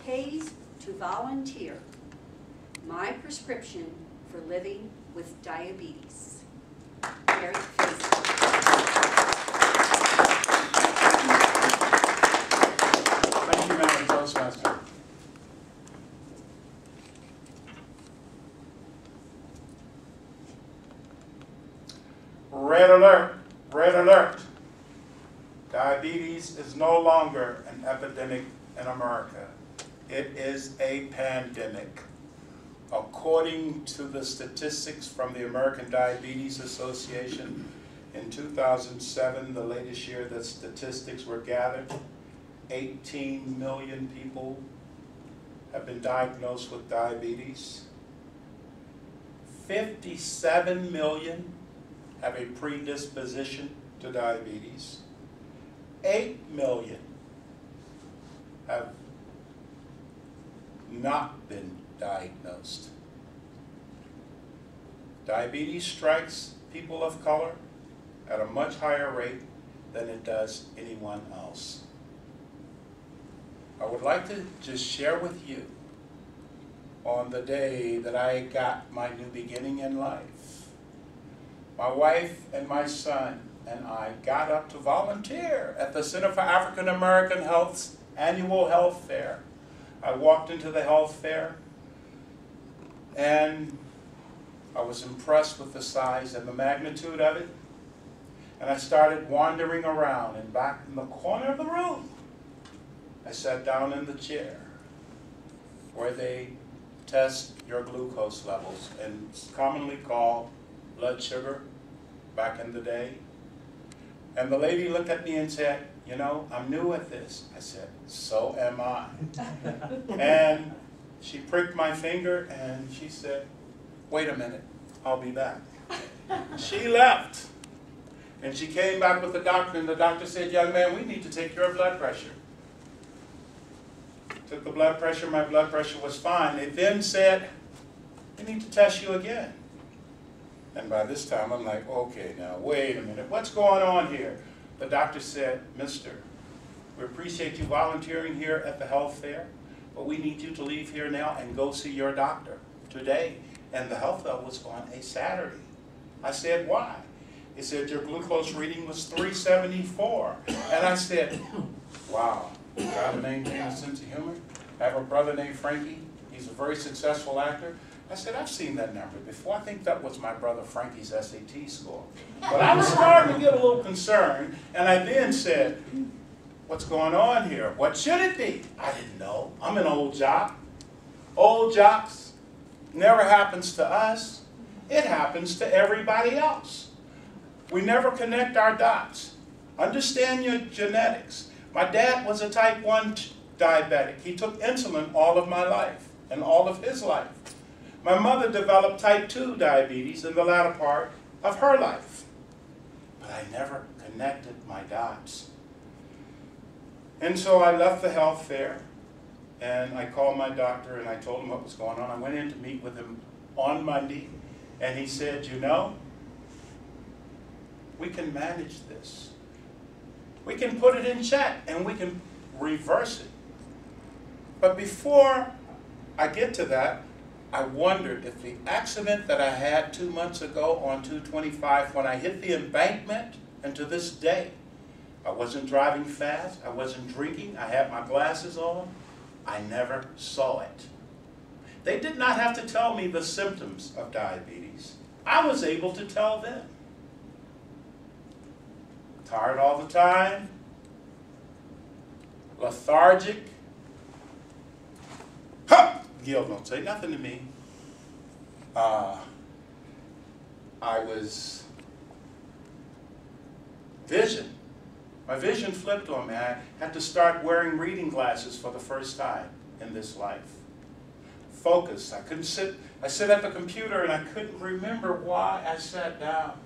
pays to volunteer. My prescription for living with diabetes. Mary Faison. Thank you, Madam Toastmaster. Red alert, red alert. Diabetes is no longer an epidemic in America. It is a pandemic. According to the statistics from the American Diabetes Association, in 2007, the latest year that statistics were gathered, 18 million people have been diagnosed with diabetes. 57 million have a predisposition to diabetes. 8 million have not been diagnosed. Diabetes strikes people of color at a much higher rate than it does anyone else. I would like to just share with you on the day that I got my new beginning in life. My wife and my son and I got up to volunteer at the Center for African American Health's annual health fair. I walked into the health fair and I was impressed with the size and the magnitude of it. And I started wandering around, and back in the corner of the room, I sat down in the chair where they test your glucose levels, and it's commonly called blood sugar back in the day. And the lady looked at me and said, "You know, I'm new at this." I said, "So am I." And she pricked my finger and she said, "Wait a minute, I'll be back." She left. And she came back with the doctor, and the doctor said, "Young man, we need to take your blood pressure." Took the blood pressure, my blood pressure was fine. They then said, "We need to test you again." And by this time, I'm like, okay, now, wait a minute, what's going on here? The doctor said, "Mister, we appreciate you volunteering here at the health fair, but we need you to leave here now and go see your doctor today." And the health fair was on a Saturday. I said, "Why?" He said, "Your glucose reading was 374. And I said, wow, try to maintain a sense of humor. I have a brother named Frankie. He's a very successful actor. I said, "I've seen that number before. I think that was my brother Frankie's SAT score." But I was starting to get a little concerned, and I then said, "What's going on here? What should it be?" I didn't know. I'm an old jock. Old jocks never happens to us. It happens to everybody else. We never connect our dots. Understand your genetics. My dad was a type 1 diabetic. He took insulin all of my life and all of his life. My mother developed type 2 diabetes in the latter part of her life. But I never connected my dots. And so I left the health fair, and I called my doctor, and I told him what was going on. I went in to meet with him on Monday, and he said, "You know, we can manage this. We can put it in check, and we can reverse it." But before I get to that, I wondered if the accident that I had 2 months ago on 225, when I hit the embankment, and to this day, I wasn't driving fast, I wasn't drinking, I had my glasses on, I never saw it. They did not have to tell me the symptoms of diabetes. I was able to tell them. Tired all the time, lethargic. Huh! Gil, don't say nothing to me. I was vision. My vision flipped on me. I had to start wearing reading glasses for the first time in this life. Focus. I couldn't sit. I sit at the computer and I couldn't remember why I sat down.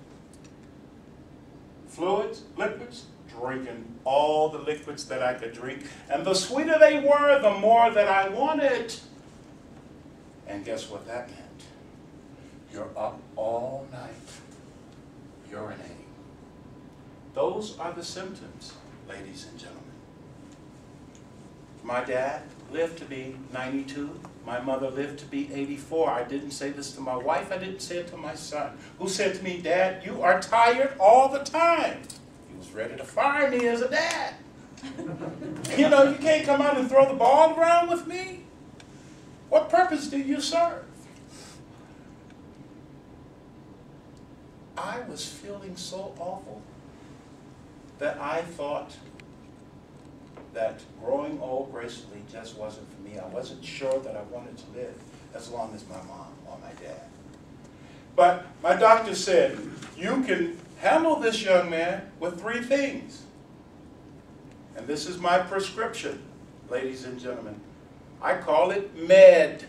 Fluids, liquids, drinking all the liquids that I could drink. And the sweeter they were, the more that I wanted. And guess what that meant? You're up all night urinating. Those are the symptoms, ladies and gentlemen. My dad lived to be 92. My mother lived to be 84. I didn't say this to my wife. I didn't say it to my son, who said to me, "Dad, you are tired all the time." He was ready to fire me as a dad. You know, you can't come out and throw the ball around with me. What purpose do you serve? I was feeling so awful that I thought that growing old gracefully just wasn't for me. I wasn't sure that I wanted to live as long as my mom or my dad. But my doctor said, you can handle this young man with 3 things. And this is my prescription, ladies and gentlemen. I call it MED.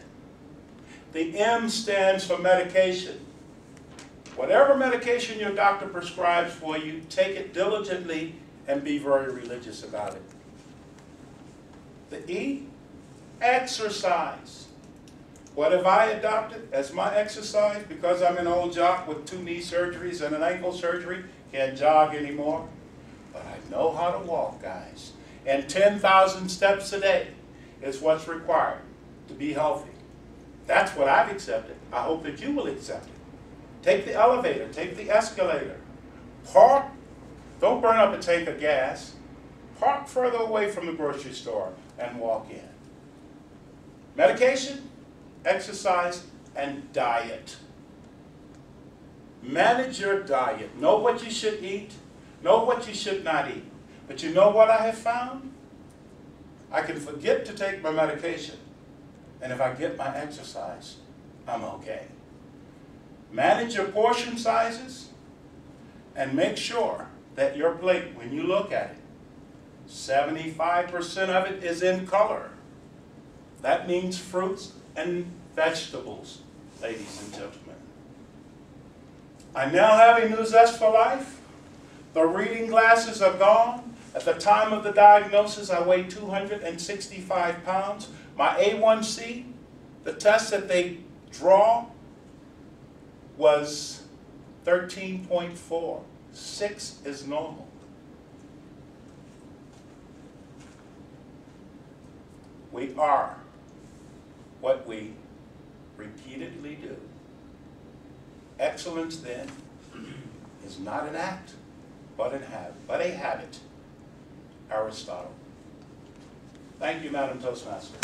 The M stands for medication. Whatever medication your doctor prescribes for you, take it diligently and be very religious about it. The E, exercise. What have I adopted as my exercise? Because I'm an old jock with 2 knee surgeries and an ankle surgery, can't jog anymore. But I know how to walk, guys. And 10,000 steps a day is what's required to be healthy. That's what I've accepted. I hope that you will accept it. Take the elevator, take the escalator. Park, don't burn up a tank of gas. Park further away from the grocery store and walk in. Medication, exercise, and diet. Manage your diet. Know what you should eat. Know what you should not eat. But you know what I have found? I can forget to take my medication. And if I get my exercise, I'm okay. Manage your portion sizes and make sure that your plate, when you look at it, 75% of it is in color. That means fruits and vegetables, ladies and gentlemen. I now have a new zest for life. The reading glasses are gone. At the time of the diagnosis, I weighed 265 pounds. My A1C, the test that they draw, was 13.4. 6 is normal. We are what we repeatedly do. Excellence, then, is not an act, but a habit. Aristotle. Thank you, Madam Toastmaster.